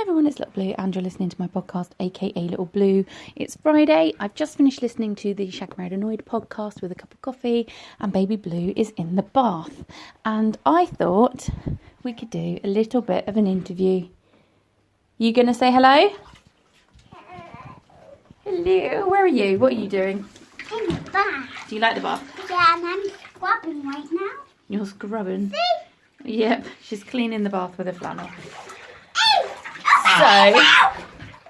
Hi everyone, it's Little Blue and you're listening to my podcast, aka Little Blue. It's Friday. I've just finished listening to the Shag Married Annoyed podcast with a cup of coffee and baby Blue is in the bath. And I thought we could do a little bit of an interview. You going to say hello? Hello, where are you? What are you doing? In the bath. Do you like the bath? Yeah, and I'm scrubbing right now. You're scrubbing? See? Yep, she's cleaning the bath with a flannel. So,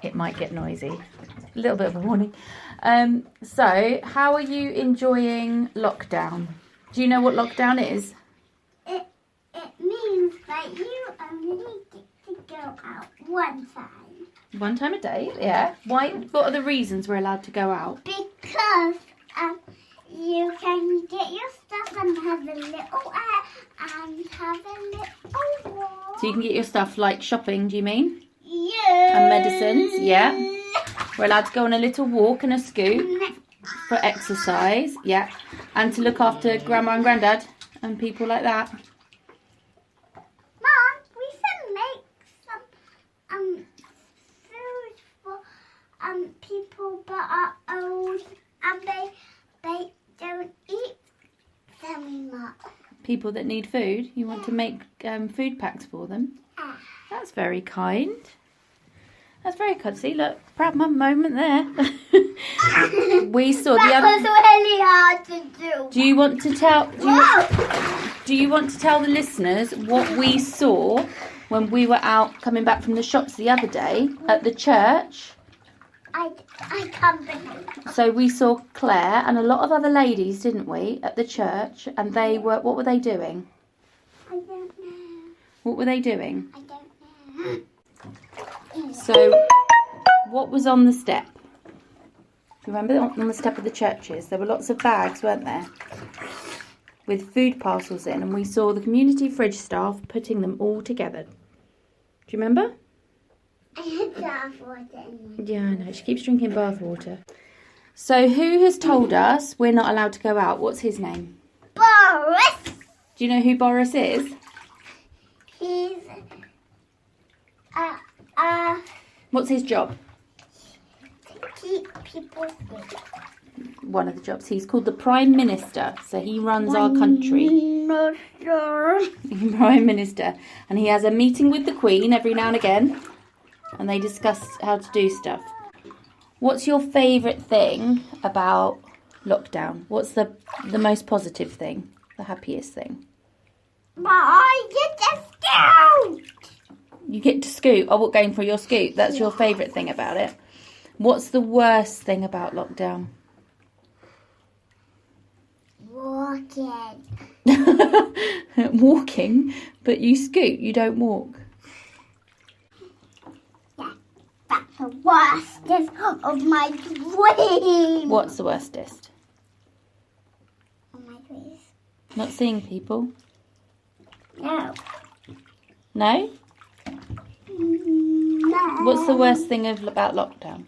it might get noisy. A little bit of a warning. So, how are you enjoying lockdown? Do you know what lockdown is? It means that you only get to go out one time. One time a day, yeah. Why? What are the reasons we're allowed to go out? Because you can get your stuff and have a little air and have a little walk. So you can get your stuff like shopping, do you mean? Yeah. And medicines, yeah. We're allowed to go on a little walk and a scoot for exercise, yeah. And to look after Grandma and Grandad and people like that. Mom, we should make some food for people that are old and they don't eat very much. People that need food, you want to make food packs for them. That's very kind. That's very kind. See, look, proud mum moment there. We saw the other. That was really hard to do. Do you want to tell? Do you want to tell the listeners what we saw when we were out coming back from the shops the other day at the church? I can't believe. So we saw Claire and a lot of other ladies, didn't we, at the church? And they were. What were they doing? I don't know. What were they doing? I don't know. So, what was on the step? You remember on the step of the churches? There were lots of bags, weren't there? With food parcels in, and we saw the community fridge staff putting them all together. Do you remember? I had bath water in my... Yeah, I know. She keeps drinking bath water. So, who has told us we're not allowed to go out? What's his name? Boris! Do you know who Boris is? He's... What's his job? keep people safe. One of the jobs. He's called the Prime Minister, so he runs our country. Prime Minister. And he has a meeting with the Queen every now and again, and they discuss how to do stuff. What's your favourite thing about lockdown? What's the most positive thing? The happiest thing? I get to scout! You get to scoot. Oh, what, going for your scoot? That's your favourite thing about it. What's the worst thing about lockdown? Walking. Walking? But you scoot, you don't walk. Yeah, that's the worstest of my dreams. What's the worstest? Of my dreams? Not seeing people? No. No? No. What's the worst thing about lockdown?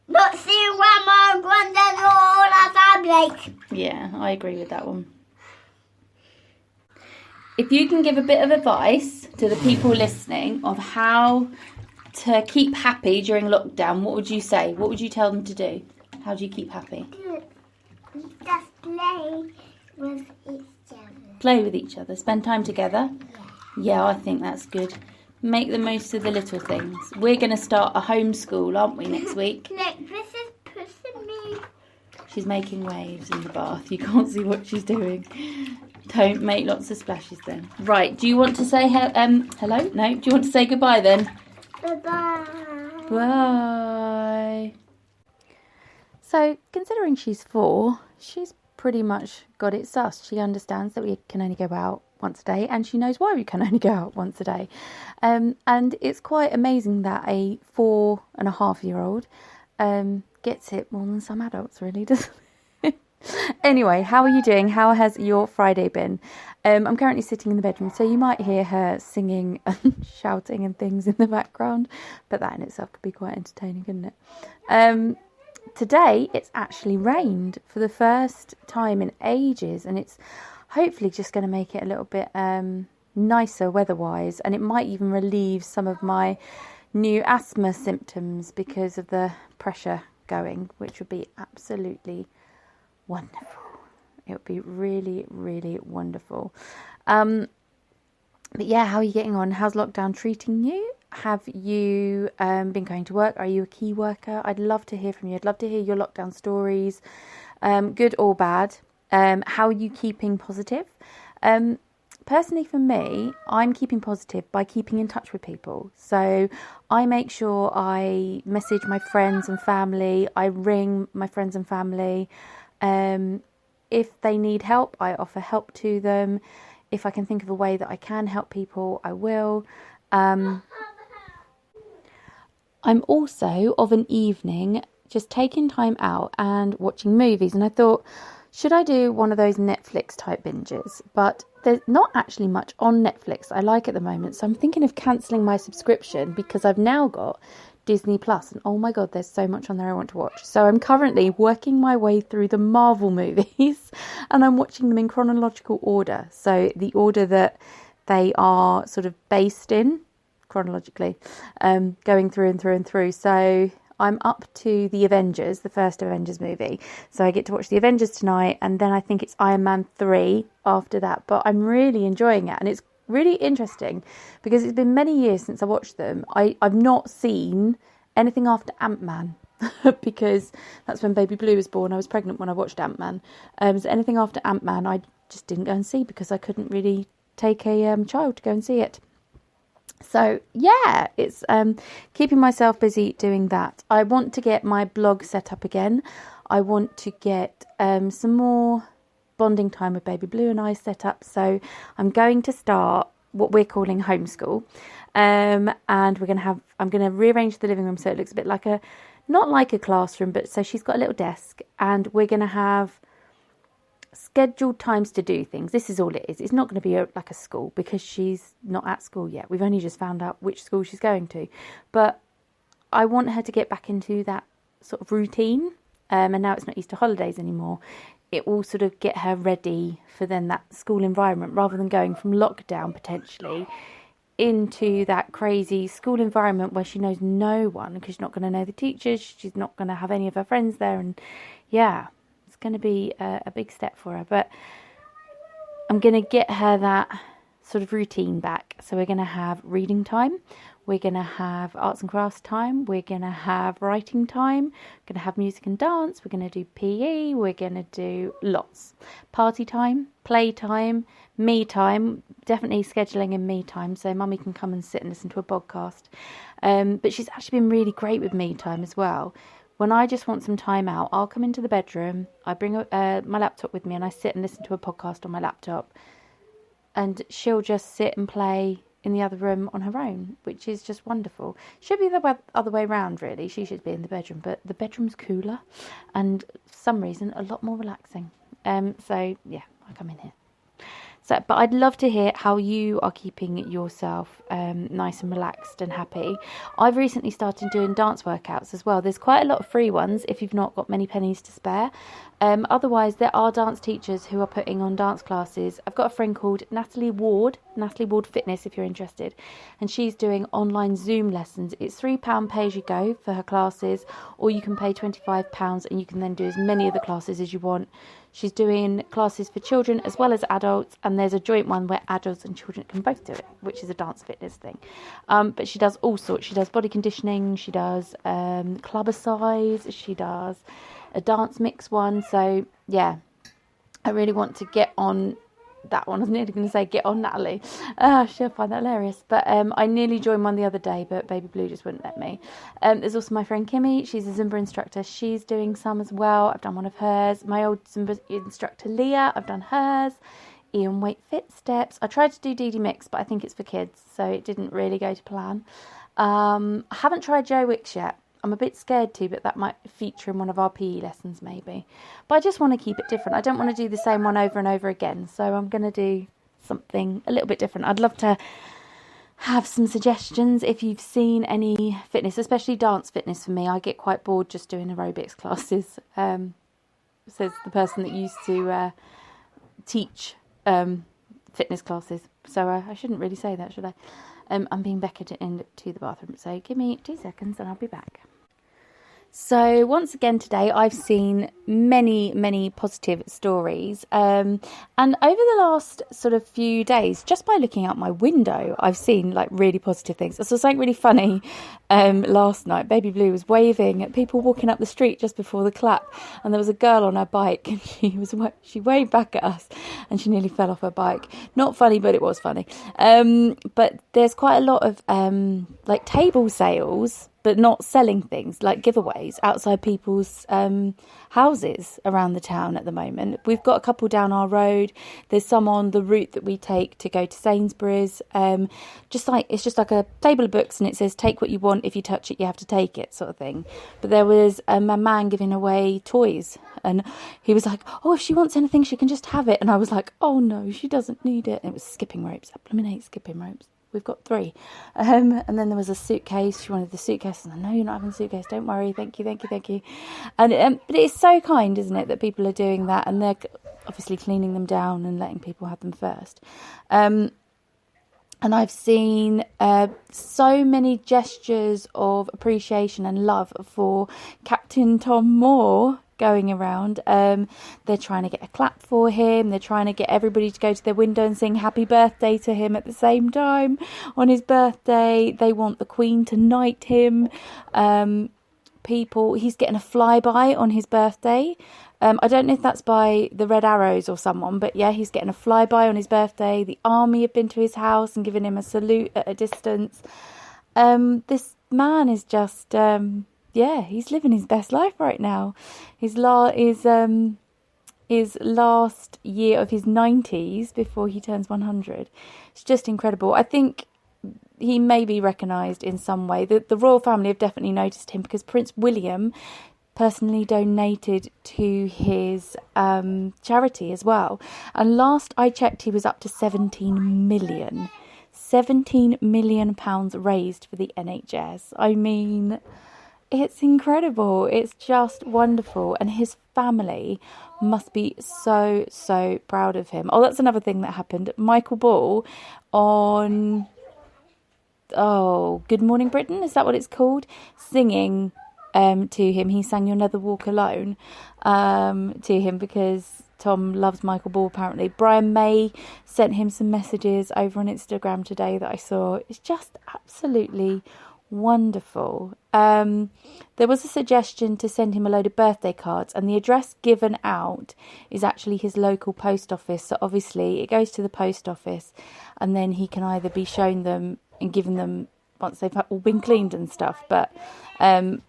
Not seeing Grandma and Granddad or all our family. Yeah, I agree with that one. If you can give a bit of advice to the people listening of how to keep happy during lockdown, what would you say? What would you tell them to do? How do you keep happy? Just play with each other. Play with each other. Spend time together. Yeah, I think that's good. Make the most of the little things. We're going to start a homeschool, aren't we, next week? Look, this is pushing me. She's making waves in the bath. You can't see what she's doing. Don't make lots of splashes then. Right, do you want to say hello? No? Do you want to say goodbye then? Bye-bye. Bye. So, considering she's 4, she's pretty much got it sus. She understands that we can only go out once a day, and she knows why we can only go out once a day. And it's quite amazing that a 4.5-year-old gets it more than some adults, really, doesn't it? Anyway, how are you doing? How has your Friday been? I'm currently sitting in the bedroom, so you might hear her singing and shouting and things in the background, but that in itself could be quite entertaining, couldn't it? Today, it's actually rained for the first time in ages, and it's hopefully just going to make it a little bit nicer weather-wise, and it might even relieve some of my new asthma symptoms because of the pressure going, which would be absolutely wonderful. It would be really, really wonderful. But yeah, how are you getting on? How's lockdown treating you? Have you been going to work? Are you a key worker? I'd love to hear from you. I'd love to hear your lockdown stories, good or bad. How are you keeping positive? Personally, for me, I'm keeping positive by keeping in touch with people. So I make sure I message my friends and family. I ring my friends and family. If they need help, I offer help to them. If I can think of a way that I can help people, I will. I'm also, of an evening, just taking time out and watching movies. And I thought, should I do one of those Netflix type binges? But there's not actually much on Netflix I like at the moment. So I'm thinking of cancelling my subscription because I've now got Disney Plus. And oh my God, there's so much on there I want to watch. So I'm currently working my way through the Marvel movies and I'm watching them in chronological order. So the order that they are sort of based in chronologically, going through and through and through. So I'm up to the Avengers, the first Avengers movie. So I get to watch the Avengers tonight, and then I think it's Iron Man 3 after that. But I'm really enjoying it, and it's really interesting because it's been many years since I watched them. I've not seen anything after Ant-Man because that's when baby Blue was born. I was pregnant when I watched Ant-Man. So anything after Ant-Man I just didn't go and see because I couldn't really take a child to go and see it. So yeah, it's keeping myself busy doing that. I want to get my blog set up again. I want to get some more bonding time with baby Blue and I set up. So I'm going to start what we're calling homeschool. And I'm going to rearrange the living room so it looks a bit like not like a classroom, but so she's got a little desk and we're going to have scheduled times to do things. This is all it is. It's not going to be like a school because she's not at school yet. We've only just found out which school she's going to. But I want her to get back into that sort of routine. And now it's not Easter holidays anymore. It will sort of get her ready for then that school environment rather than going from lockdown potentially into that crazy school environment where she knows no one because she's not going to know the teachers. She's not going to have any of her friends there. And yeah, it's going to be a big step for her. But I'm going to get her that sort of routine back. So we're going to have reading time. We're going to have arts and crafts time. We're going to have writing time. We're going to have music and dance. We're going to do PE. We're going to do lots. Party time, play time, me time. Definitely scheduling in me time so Mummy can come and sit and listen to a podcast. But she's actually been really great with me time as well. When I just want some time out, I'll come into the bedroom. I bring my laptop with me and I sit and listen to a podcast on my laptop. And she'll just sit and play in the other room on her own, which is just wonderful. Should be the other way around, really. She should be in the bedroom, but the bedroom's cooler and for some reason a lot more relaxing. So yeah, I come in here. So, but I'd love to hear how you are keeping yourself nice and relaxed and happy. I've recently started doing dance workouts as well. There's quite a lot of free ones if you've not got many pennies to spare. Otherwise, there are dance teachers who are putting on dance classes. I've got a friend called Natalie Ward Fitness, if you're interested. And she's doing online Zoom lessons. It's £3 pay as you go for her classes, or you can pay £25 and you can then do as many of the classes as you want. She's doing classes for children as well as adults, and there's a joint one where adults and children can both do it, which is a dance fitness thing. But she does all sorts. She does body conditioning, she does clubber-size, she does a dance mix one. So yeah, I really want to get on that one. I was nearly going to say get on Natalie. She'll find that hilarious. But I nearly joined one the other day, but baby Blue just wouldn't let me. There's also my friend Kimmy. She's a Zumba instructor. She's doing some as well. I've done one of hers. My old Zumba instructor Leah, I've done hers. Ian Wait Fit Steps. I tried to do DD Mix, but I think it's for kids, so it didn't really go to plan. I haven't tried Joe Wicks yet. I'm a bit scared to, but that might feature in one of our PE lessons maybe. But I just want to keep it different. I don't want to do the same one over and over again. So I'm going to do something a little bit different. I'd love to have some suggestions if you've seen any fitness, especially dance fitness for me. I get quite bored just doing aerobics classes. Says the person that used to teach fitness classes. So I shouldn't really say that, should I? I'm being beckoned into the bathroom. So give me 2 seconds and I'll be back. So once again today, I've seen many positive stories. And over the last sort of few days, just by looking out my window, I've seen like really positive things. I saw something really funny last night. Baby Blue was waving at people walking up the street just before the clap. And there was a girl on her bike and she waved back at us and she nearly fell off her bike. Not funny, but it was funny. But there's quite a lot of like table sales, but not selling things, like giveaways outside people's houses around the town at the moment. We've got a couple down our road. There's some on the route that we take to go to Sainsbury's. It's just like a table of books and it says, take what you want. If you touch it, you have to take it, sort of thing. But there was a man giving away toys and he was like, oh, if she wants anything, she can just have it. And I was like, oh no, she doesn't need it. And it was skipping ropes. I blooming hate skipping ropes. We've got 3. And then there was a suitcase. She wanted the suitcase. And I know you're not having a suitcase. Don't worry. Thank you. And but it's so kind, isn't it, that people are doing that. And they're obviously cleaning them down and letting people have them first. And I've seen so many gestures of appreciation and love for Captain Tom Moore going around. They're trying to get a clap for him. They're trying to get everybody to go to their window and sing happy birthday to him at the same time on his birthday. They want the Queen to knight him. He's getting a flyby on his birthday. I don't know if that's by the Red Arrows or someone, but yeah, he's getting a flyby on his birthday. The army have been to his house and given him a salute at a distance. This man is just he's living his best life right now. His last year of his 90s before he turns 100. It's just incredible. I think he may be recognised in some way. The royal family have definitely noticed him because Prince William personally donated to his charity as well. And last I checked, he was up to 17 million. £17 million raised for the NHS. I mean, it's incredible. It's just wonderful. And his family must be so proud of him. Oh, that's another thing that happened. Michael Ball on Good Morning Britain, is that what it's called? Singing to him. He sang You'll Never Walk Alone to him because Tom loves Michael Ball apparently. Brian May sent him some messages over on Instagram today that I saw. It's just absolutely wonderful. There was a suggestion to send him a load of birthday cards, and the address given out is actually his local post office. So obviously it goes to the post office and then he can either be shown them and given them once they've all been cleaned and stuff, but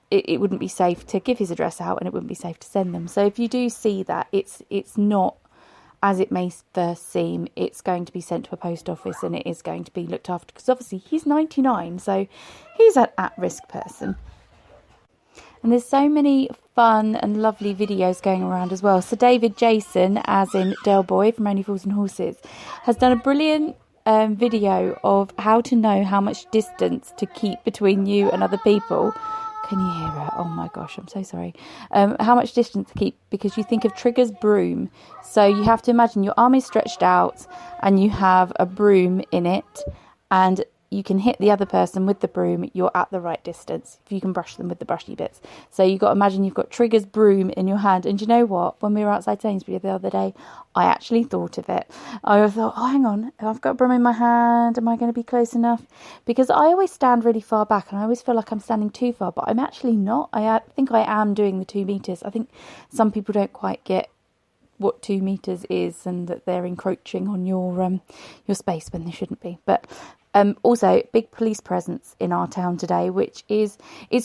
it wouldn't be safe to give his address out and it wouldn't be safe to send them. So if you do see that, it's not as it may first seem. It's going to be sent to a post office and it is going to be looked after because obviously he's 99, so he's an at-risk person. And there's so many fun and lovely videos going around as well. So David Jason, as in Del Boy from Only Fools and Horses, has done a brilliant video of how to know how much distance to keep between you and other people. Can you hear her? Oh my gosh, I'm so sorry. How much distance to keep, because you think of Trigger's broom. So you have to imagine your arm is stretched out and you have a broom in it and you can hit the other person with the broom. You're at the right distance if you can brush them with the brushy bits. So you've got to imagine you've got Trigger's broom in your hand. And you know what? When we were outside Sainsbury's the other day, I actually thought of it. I thought, oh, hang on, I've got a broom in my hand. Am I going to be close enough? Because I always stand really far back and I always feel like I'm standing too far, but I'm actually not. I think I am doing the 2 meters. I think some people don't quite get what 2 meters is and that they're encroaching on your space when they shouldn't be. But also, big police presence in our town today, which is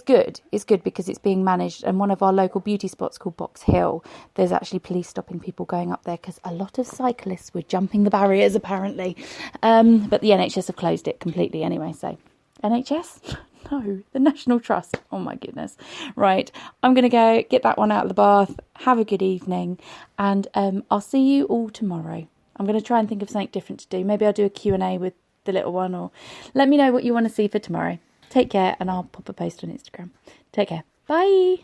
good. It's good because it's being managed. And one of our local beauty spots called Box Hill, there's actually police stopping people going up there because a lot of cyclists were jumping the barriers, apparently. But the NHS have closed it completely anyway. So, NHS? No, the National Trust. Oh my goodness. Right, I'm going to go get that one out of the bath. Have a good evening. And I'll see you all tomorrow. I'm going to try and think of something different to do. Maybe I'll do a Q&A with the little one, or let me know what you want to see for tomorrow. Take care, and I'll pop a post on Instagram. Take care. Bye.